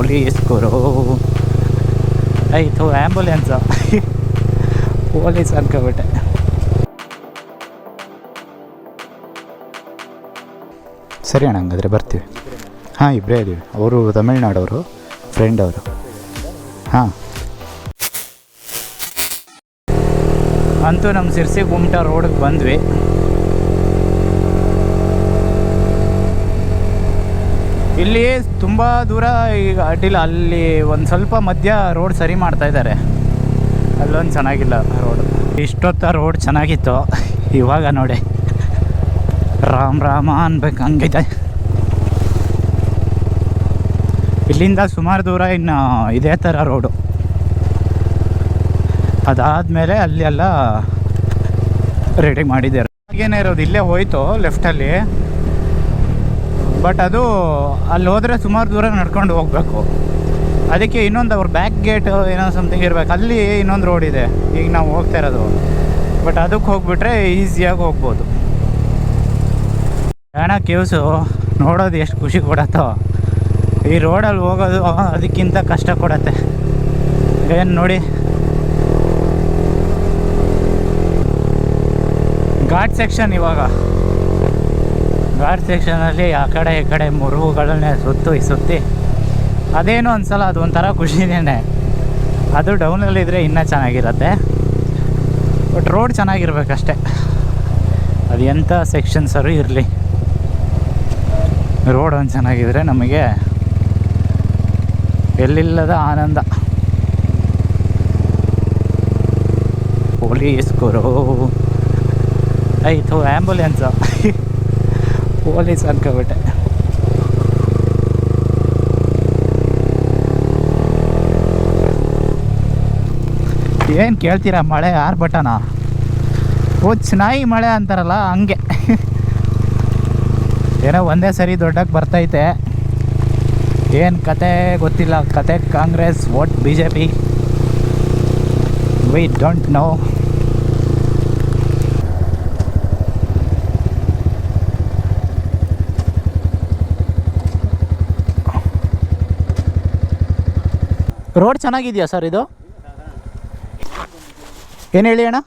Police ಗುರು ಆಯಿತು ambulance police ಅನ್ಕೊಬಿಟ್ಟೆ. ಸರಿ ಅಣ್ಣ, ಹಂಗಾದ್ರೆ ಬರ್ತೀವಿ. ಹಾಂ, ಇಬ್ಬರೇ ಇದ್ದೀವಿ. ಅವರು ತಮಿಳ್ನಾಡವರು, ಫ್ರೆಂಡ್ ಅವರು. ಹಾಂ, ಅಂತೂ ನಮ್ಮ ಸಿರ್ಸಿ ಗುಮ್ಟಾ ರೋಡಿಗೆ ಬಂದ್ವಿ. ಇಲ್ಲಿ ತುಂಬ ದೂರ ಈಗ ಅಡ್ಡಿಲ್ಲ, ಅಲ್ಲಿ ಒಂದು ಸ್ವಲ್ಪ ಮಧ್ಯ ರೋಡ್ ಸರಿ ಮಾಡ್ತಾ ಇದ್ದಾರೆ. ಅಲ್ಲೊಂದು ಚೆನ್ನಾಗಿಲ್ಲ ರೋಡು. ಇಷ್ಟೊತ್ತ ರೋಡ್ ಚೆನ್ನಾಗಿತ್ತು, ಇವಾಗ ನೋಡಿ ರಾಮ್ ರಾಮ ಅನ್ಬೇಕು ಹಂಗಿದೆ. ಇಲ್ಲಿಂದ ಸುಮಾರು ದೂರ ಇನ್ನು ಇದೇ ಥರ ರೋಡು. ಅದಾದಮೇಲೆ ಅಲ್ಲಿ ಎಲ್ಲ ರೆಡಿ ಮಾಡಿದ್ದಾರೆ. ಹಾಗೇನೇ ಇರೋದು, ಇಲ್ಲೇ ಹೋಯ್ತು ಲೆಫ್ಟಲ್ಲಿ. ಬಟ್ ಅದು ಅಲ್ಲಿ ಹೋದರೆ ಸುಮಾರು ದೂರ ನಡ್ಕೊಂಡು ಹೋಗಬೇಕು. ಅದಕ್ಕೆ ಇನ್ನೊಂದು ಅವ್ರ ಬ್ಯಾಕ್ ಗೇಟ್ ಏನೋ ಸಮಥಿಂಗ್ ಇರಬೇಕು. ಅಲ್ಲಿ ಇನ್ನೊಂದು ರೋಡ್ ಇದೆ ಈಗ ನಾವು ಹೋಗ್ತಾ ಇರೋದು. ಬಟ್ ಅದಕ್ಕೆ ಹೋಗ್ಬಿಟ್ರೆ ಈಸಿಯಾಗಿ ಹೋಗ್ಬೋದು. ಯಾಣ ಕೇವ್ಸು ನೋಡೋದು ಎಷ್ಟು ಖುಷಿ ಕೊಡತ್ತೋ, ಈ ರೋಡಲ್ಲಿ ಹೋಗೋದು ಅದಕ್ಕಿಂತ ಕಷ್ಟ ಕೊಡತ್ತೆ. ಏನು ನೋಡಿ, ಘಾಟ್ ಸೆಕ್ಷನ್. ಇವಾಗ ಘಾಟ್ ಸೆಕ್ಷನಲ್ಲಿ ಆ ಕಡೆ ಈ ಕಡೆ ಮುರುಗುಗಳನ್ನೇ ಸುತ್ತಿ ಅದೇನೋ ಒಂದ್ಸಲ ಅದು ಒಂಥರ ಖುಷಿನೇ. ಅದು ಡೌನಲ್ಲಿದ್ದರೆ ಇನ್ನೂ ಚೆನ್ನಾಗಿರುತ್ತೆ. ಬಟ್ ರೋಡ್ ಚೆನ್ನಾಗಿರ್ಬೇಕಷ್ಟೆ, ಅದು ಎಂಥ ಸೆಕ್ಷನ್ಸರು ಇರಲಿ, ರೋಡ್ ಒಂದು ಚೆನ್ನಾಗಿದ್ರೆ ನಮಗೆ ಎಲ್ಲಿಲ್ಲದ ಆನಂದ. ಪೊಲೀಸ್ ಗುರು ಆಯಿತು ಆ್ಯಂಬುಲೆನ್ಸು ಪೊಲೀಸ್ ಅನ್ಕೊಬಿಟ್ಟೆ. ಏನು ಕೇಳ್ತೀರಾ, ಮಳೆ ಆರ್ಭಟನ ಚೆನ್ನಾಗಿ ಮಳೆ ಅಂತಾರಲ್ಲ ಹಂಗೆ. ಏನೋ ಒಂದೇ ಸರಿ ದೊಡ್ಡಕ್ಕೆ ಬರ್ತೈತೆ. ಏನು ಕತೆ ಗೊತ್ತಿಲ್ಲ. ಕತೆ Congress, vote BJP, we don't know. Road ಚೆನ್ನಾಗಿದೆಯಾ ಸರ್ ಇದು? ಏನು ಹೇಳಿ ಅಣ್ಣ?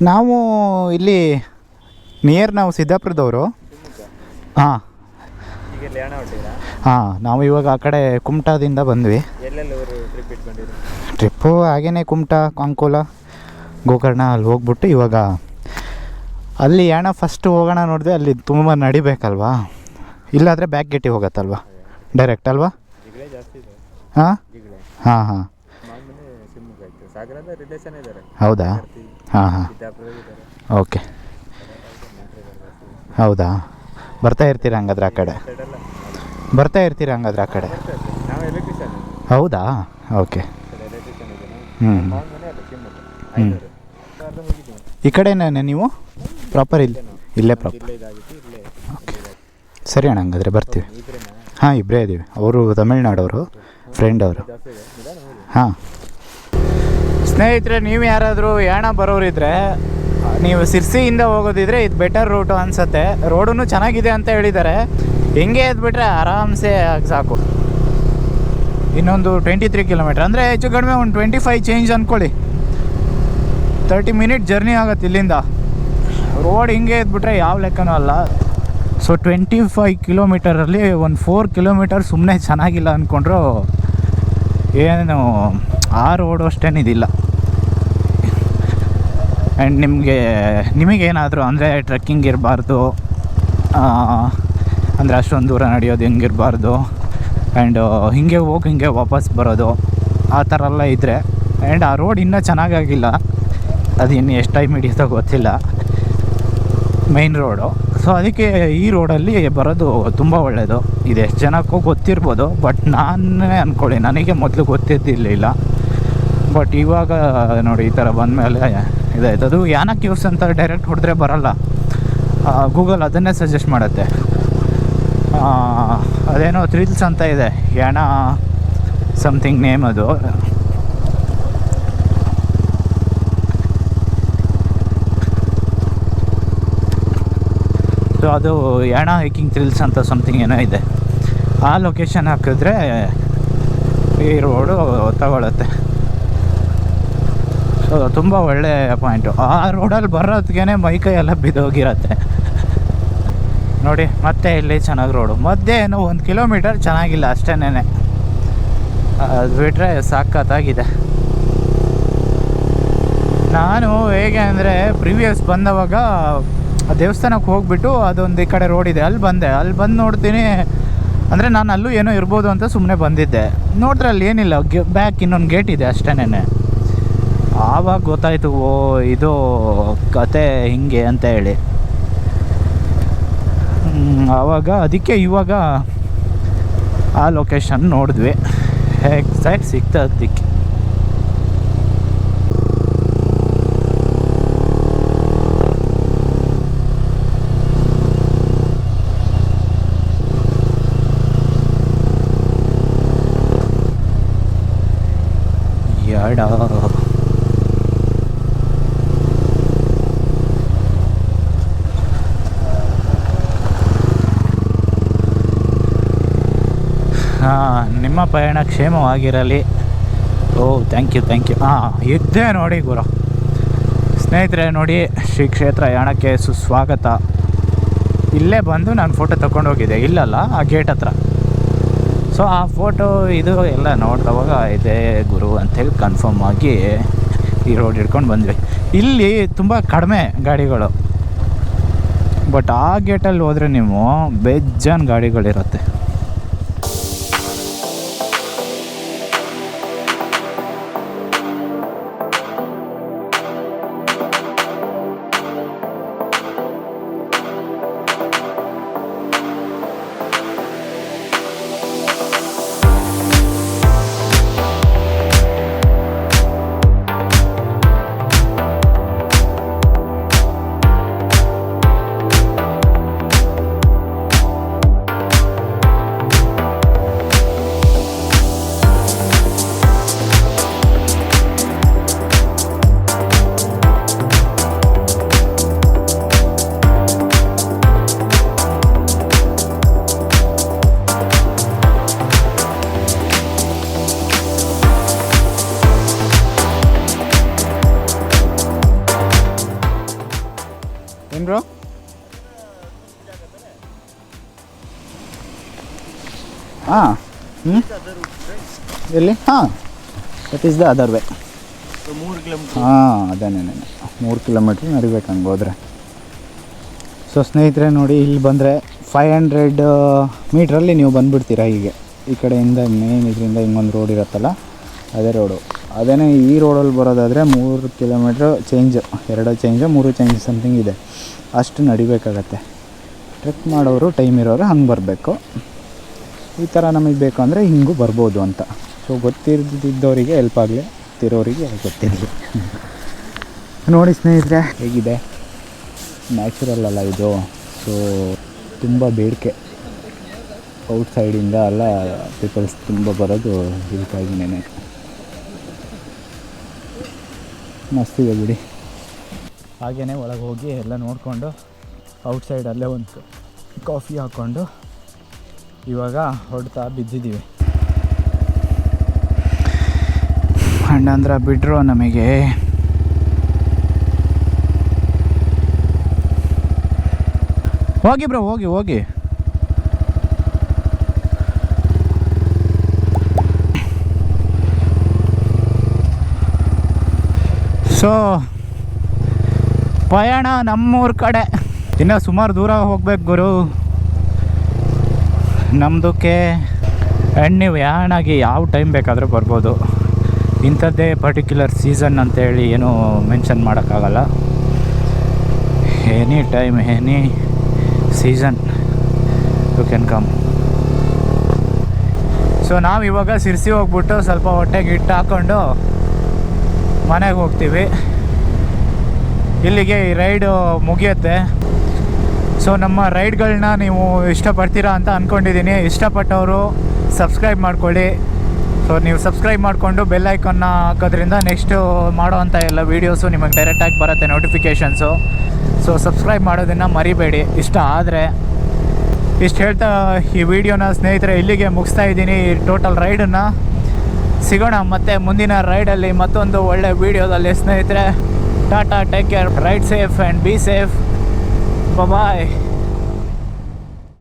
ನಾವು ಇಲ್ಲಿ ನಾವು ಸಿದ್ದಾಪುರದವರು. ಹಾಂ ಹಾಂ, ನಾವು ಇವಾಗ ಆ ಕಡೆ ಕುಮಟಾದಿಂದ ಬಂದ್ವಿ. ಟ್ರಿಪ್ಪು ಹಾಗೇ ಕುಮಟಾ, ಅಂಕೋಲ, ಗೋಕರ್ಣ ಅಲ್ಲಿ ಹೋಗ್ಬಿಟ್ಟು ಇವಾಗ ಅಲ್ಲಿ ಯಾಣ ಫಸ್ಟ್ ಹೋಗೋಣ ನೋಡಿದೆ. ಅಲ್ಲಿ ತುಂಬ ನಡಿಬೇಕಲ್ವಾ, ಇಲ್ಲಾದರೆ ಬ್ಯಾಕ್ ಗೇಟಿಗೆ ಹೋಗತ್ತಲ್ವಾ ಡೈರೆಕ್ಟ್ ಅಲ್ವಾ? ಹಾಂ ಹಾಂ ಹಾಂ, ಹೌದಾ? ಹಾಂ ಹಾಂ, ಓಕೆ. ಹೌದಾ, ಬರ್ತಾ ಇರ್ತೀರಾ ಹಂಗಾದ್ರೆ ಆ ಕಡೆ? ಬರ್ತಾ ಇರ್ತೀರಾ ಹಂಗಾದ್ರೆ ಆ ಕಡೆ? ಹೌದಾ, ಓಕೆ. ಹ್ಞೂ ಹ್ಞೂ, ಈ ಕಡೆನೇ ನೀವು ಪ್ರಾಪರ್? ಇಲ್ಲೇ ಪ್ರಾಪರ್, ಓಕೆ. ಸರಿ ಅಣ್ಣ, ಹಂಗಾದ್ರೆ ಬರ್ತೀವಿ. ಹಾಂ, ಇಬ್ಬರೇ ಇದ್ದೀವಿ. ಅವರು ತಮಿಳ್ನಾಡವರು, ಫ್ರೆಂಡ್ ಅವರು. ಹಾಂ, ಸ್ನೇಹಿತರೆ, ನೀವು ಯಾರಾದರೂ ಯಾಣ ಬರೋರಿದ್ರೆ, ನೀವು ಸಿರ್ಸಿಯಿಂದ ಹೋಗೋದಿದ್ರೆ ಇದು ಬೆಟರ್ ರೂಟು ಅನಿಸುತ್ತೆ. ರೋಡೂ ಚೆನ್ನಾಗಿದೆ ಅಂತ ಹೇಳಿದ್ದಾರೆ. ಹೆಂಗೆ ಎದ್ಬಿಟ್ರೆ ಆರಾಮ್ಸೆ ಸಾಕು. ಇನ್ನೊಂದು 23 ಕಿಲೋಮೀಟ್ರ್ ಅಂದರೆ ಹೆಚ್ಚು ಕಡಿಮೆ ಒಂದು 25 ಚೇಂಜ್ ಅಂದ್ಕೊಳ್ಳಿ. 30 ಮಿನಿಟ್ ಜರ್ನಿ ಆಗುತ್ತೆ ಇಲ್ಲಿಂದ. ರೋಡ್ ಹಿಂಗೆ ಎದ್ಬಿಟ್ರೆ ಯಾವ ಲೆಕ್ಕನೂ ಅಲ್ಲ. ಸೊ 25 ಕಿಲೋಮೀಟರಲ್ಲಿ ಒಂದು 4 ಕಿಲೋಮೀಟರ್ ಸುಮ್ಮನೆ ಚೆನ್ನಾಗಿಲ್ಲ ಅಂದ್ಕೊಂಡ್ರು ಏನು ಆ ರೋಡು ಅಷ್ಟೇನಿದಿಲ್ಲ. ಆ್ಯಂಡ್ ನಿಮಗೇನಾದರೂ ಅಂದರೆ ಟ್ರೆಕ್ಕಿಂಗ್ ಇರಬಾರ್ದು, ಅಂದರೆ ಅಷ್ಟೊಂದು ದೂರ ನಡೆಯೋದು ಹೆಂಗಿರಬಾರ್ದು, ಆ್ಯಂಡ್ ಹಿಂಗೆ ಹೋಗಿ ಹಿಂಗೆ ವಾಪಸ್ ಬರೋದು ಆ ಥರ ಎಲ್ಲ ಇದ್ದರೆ. ಆ್ಯಂಡ್ ಆ ರೋಡ್ ಇನ್ನೂ ಚೆನ್ನಾಗಾಗಿಲ್ಲ, ಅದು ಇನ್ನು ಎಷ್ಟು ಟೈಮ್ ಹಿಡಿಯುತ್ತೋ ಗೊತ್ತಿಲ್ಲ, ಮೈನ್ ರೋಡು. ಸೊ ಅದಕ್ಕೆ ಈ ರೋಡಲ್ಲಿ ಬರೋದು ತುಂಬ ಒಳ್ಳೆಯದು. ಇದು ಎಷ್ಟು ಜನಕ್ಕೂ ಗೊತ್ತಿರ್ಬೋದು, ಬಟ್ ನಾನೇ ಅಂದ್ಕೊಳ್ಳಿ ನನಗೆ ಮೊದಲು ಗೊತ್ತಿದ್ದಿಲ್ಲ. ಬಟ್ ಇವಾಗ ನೋಡಿ ಈ ಥರ ಬಂದಮೇಲೆ ಇದಾಯ್ತು. ಅದು ಯಾಣ ಕೇವ್ಸ್ ಅಂತ ಡೈರೆಕ್ಟ್ ಹೊಡೆದ್ರೆ ಬರೋಲ್ಲ, ಗೂಗಲ್ ಅದನ್ನೇ ಸಜೆಸ್ಟ್ ಮಾಡುತ್ತೆ. ಅದೇನೋ ಥ್ರಿಲ್ಸ್ ಅಂತ ಇದೆ, ಯಾಣ ಸಮಥಿಂಗ್ ನೇಮ್ ಅದು. ಸೊ ಅದು ಯಾಣ ಹೈಕಿಂಗ್ ಥ್ರಿಲ್ಸ್ ಅಂತ ಸಮಥಿಂಗ್ ಏನೋ ಇದೆ. ಆ ಲೊಕೇಶನ್ ಹಾಕಿದ್ರೆ ಈ ರೋಡು ತಗೊಳುತ್ತೆ. ಸೊ ತುಂಬ ಒಳ್ಳೆ ಪಾಯಿಂಟು. ಆ ರೋಡಲ್ಲಿ ಬರೋದಕ್ಕೆ ಮೈಕೈ ಎಲ್ಲ ಬಿದ್ದೋಗಿರತ್ತೆ ನೋಡಿ. ಮತ್ತೆ ಇಲ್ಲಿ ಚೆನ್ನಾಗಿ ರೋಡು, ಮಧ್ಯೆ ಏನೋ 1 ಕಿಲೋಮೀಟರ್ ಚೆನ್ನಾಗಿಲ್ಲ ಅಷ್ಟೇನೆ, ಅದು ಬಿಟ್ಟರೆ ಸಖತ್ತಾಗಿದೆ. ನಾನು ಹೇಗೆ ಅಂದರೆ ಪ್ರೀವಿಯಸ್ ಬಂದವಾಗ ದೇವಸ್ಥಾನಕ್ಕೆ ಹೋಗ್ಬಿಟ್ಟು ಅದೊಂದು ಈ ಕಡೆ ರೋಡ್ ಇದೆ, ಅಲ್ಲಿ ಬಂದು ನೋಡ್ತೀನಿ. ಅಂದರೆ ನಾನು ಅಲ್ಲೂ ಏನೋ ಇರ್ಬೋದು ಅಂತ ಸುಮ್ಮನೆ ಬಂದಿದ್ದೆ. ನೋಡಿದ್ರೆ ಅಲ್ಲಿ ಏನಿಲ್ಲ, ಬ್ಯಾಕ್ ಇನ್ನೊಂದು ಗೇಟ್ ಇದೆ ಅಷ್ಟೇನೆ. ಆವಾಗ ಗೊತ್ತಾಯಿತು, ಓ ಇದು ಕತೆ ಹಿಂಗೆ ಅಂತ ಹೇಳಿ. ಆವಾಗ ಅದಕ್ಕೆ ಇವಾಗ ಆ ಲೊಕೇಶನ್ ನೋಡಿದ್ವಿ, ಎಕ್ಸಾಕ್ಟ್ ಸಿಗ್ತದಕ್ಕೆ. ನಿಮ್ಮ ಪಯಣ ಕ್ಷೇಮವಾಗಿರಲಿ. ಓ ಥ್ಯಾಂಕ್ ಯು. ಇದ್ದೇ ನೋಡಿ ಗುರು ಸ್ನೇಹಿತರೆ, ನೋಡಿ ಶ್ರೀ ಕ್ಷೇತ್ರ ಯಾಣಕ್ಕೆ ಸುಸ್ವಾಗತ. ಇಲ್ಲೇ ಬಂದು ನಾನು ಫೋಟೋ ತೊಗೊಂಡೋಗಿದ್ದೆ, ಇಲ್ಲಲ್ಲ ಆ ಗೇಟ್ ಹತ್ರ. ಸೊ ಆ ಫೋಟೋ ಇದು ಎಲ್ಲ ನೋಡಿದವಾಗ ಇದೇ ಗುರು ಅಂಥೇಳಿ ಕನ್ಫರ್ಮ್ ಆಗಿ ಈ ರೋಡ್ ಹಿಡ್ಕೊಂಡು ಬಂದ್ವಿ. ಇಲ್ಲಿ ತುಂಬ ಕಡಿಮೆ ಗಾಡಿಗಳು, ಬಟ್ ಆ ಗೇಟಲ್ಲಿ ಹೋದರೆ ನೀವು ಬೇಜಾನ್ ಗಾಡಿಗಳಿರುತ್ತೆ. ಏನು ಬ್ರೋ? ಹಾಂ ಎಲ್ಲಿ? ಹಾಂ that is the other way. 3 kilometre. ಹಾಂ ಅದೇನೇ 3 ಕಿಲೋಮೀಟ್ರ್ ನಡಿಬೇಕು ಹಂಗೆ ಹೋದರೆ. ಸೊ ಸ್ನೇಹಿತರೆ ನೋಡಿ, ಇಲ್ಲಿ ಬಂದರೆ 500 ಮೀಟ್ರಲ್ಲಿ ನೀವು ಬಂದುಬಿಡ್ತೀರಾ. ಹೀಗೆ ಈ ಕಡೆಯಿಂದ ಮೇನ್ ಇದರಿಂದ ಹಿಂಗೊಂದು ರೋಡ್ ಇರುತ್ತಲ್ಲ, ಅದೇ ರೋಡು. ಅದೇ ಈ ರೋಡಲ್ಲಿ ಬರೋದಾದರೆ 3 kilometre change, 2 change 3 change something ಇದೆ. ಅಷ್ಟು ನಡಿಬೇಕಾಗತ್ತೆ. ಟ್ರೆಕ್ ಮಾಡೋರು, ಟೈಮ್ ಇರೋರು ಹಂಗೆ ಬರಬೇಕು. ಈ ಥರ ನಮಗೆ ಬೇಕು ಅಂದರೆ ಹಿಂಗೂ ಬರ್ಬೋದು ಅಂತ. ಸೊ ಗೊತ್ತಿದ್ದವರಿಗೆ ಹೆಲ್ಪ್ ಆಗಲಿ, ಗೊತ್ತಿರೋರಿಗೆ ಗೊತ್ತಿರಲಿ. ನೋಡಿ ಸ್ನೇಹಿತರೆ ಹೇಗಿದೆ, ನ್ಯಾಚುರಲ್ ಅಲ್ಲ ಇದು. ಸೊ ತುಂಬ ಬೇಡಿಕೆ ಔಟ್ಸೈಡಿಂದ ಎಲ್ಲ ಪೀಪಲ್ಸ್ ತುಂಬ ಬರೋದು ಇದಕ್ಕಾಗಿನೇ. ಮಸ್ತಿದೆ ಬಿಡಿ. ಹಾಗೆಯೇ ಒಳಗೆ ಹೋಗಿ ಎಲ್ಲ ನೋಡಿಕೊಂಡು ಔಟ್ಸೈಡಲ್ಲೇ ಒಂದು ಕಾಫಿ ಹಾಕ್ಕೊಂಡು ಇವಾಗ ಹೊಡ್ತಾ ಬಿದ್ದಿದ್ದೀವಿ. ಅಣ್ಣಂದ್ರ ಬಿಟ್ಟರು ನಮಗೆ. ಹೋಗಿ ಬ್ರೋ, ಹೋಗಿ. ಸೊ ಪಯಣ ನಮ್ಮೂರ ಕಡೆ ಇನ್ನೂ ಸುಮಾರು ದೂರ ಹೋಗ್ಬೇಕು ಗುರು ನಮ್ಮದಕ್ಕೆ. ಆ್ಯಂಡ್ ನೀವು ಯಾಣಾಗಿ ಯಾವ ಟೈಮ್ ಬೇಕಾದರೂ ಬರ್ಬೋದು. ಇಂಥದ್ದೇ ಪರ್ಟಿಕ್ಯುಲರ್ ಸೀಸನ್ ಅಂತೇಳಿ ಏನೂ ಮೆನ್ಷನ್ ಮಾಡೋಕ್ಕಾಗಲ್ಲ. Any time, any season you can come. So ನಾವು ಇವಾಗ ಸಿರ್ಸಿ ಹೋಗ್ಬಿಟ್ಟು ಸ್ವಲ್ಪ ಹೊಟ್ಟೆಗೆ ಹಿಟ್ಟು ಹಾಕ್ಕೊಂಡು ಮನೆಗೆ ಹೋಗ್ತೀವಿ. ಇಲ್ಲಿಗೆ ಈ ರೈಡು ಮುಗಿಯುತ್ತೆ. ಸೊ ನಮ್ಮ ರೈಡ್ಗಳನ್ನ ನೀವು ಇಷ್ಟಪಡ್ತೀರಾ ಅಂತ ಅಂದ್ಕೊಂಡಿದ್ದೀನಿ. ಇಷ್ಟಪಟ್ಟವರು ಸಬ್ಸ್ಕ್ರೈಬ್ ಮಾಡ್ಕೊಳ್ಳಿ. ಸೊ ನೀವು ಸಬ್ಸ್ಕ್ರೈಬ್ ಮಾಡಿಕೊಂಡು ಬೆಲ್ ಐಕಾನ್ನ ಹಾಕೋದ್ರಿಂದ ನೆಕ್ಸ್ಟು ಮಾಡೋವಂಥ ಎಲ್ಲ ವೀಡಿಯೋಸು ನಿಮಗೆ ಡೈರೆಕ್ಟಾಗಿ ಬರುತ್ತೆ ನೋಟಿಫಿಕೇಷನ್ಸು. ಸೊ ಸಬ್ಸ್ಕ್ರೈಬ್ ಮಾಡೋದನ್ನು ಮರಿಬೇಡಿ. ಇಷ್ಟ ಆದರೆ ಇಷ್ಟು ಹೇಳ್ತಾ ಈ ವಿಡಿಯೋನ ಸ್ನೇಹಿತರೆ ಇಲ್ಲಿಗೆ ಮುಗಿಸ್ತಾ ಇದ್ದೀನಿ ಟೋಟಲ್ ರೈಡನ್ನು. ಸಿಗೋಣ ಮತ್ತೆ ಮುಂದಿನ ರೈಡಲ್ಲಿ ಮತ್ತೊಂದು ಒಳ್ಳೆ ವಿಡಿಯೋದಲ್ಲಿ ಸ್ನೇಹಿತರೆ. Tata, take care, ride safe and be safe. Bye.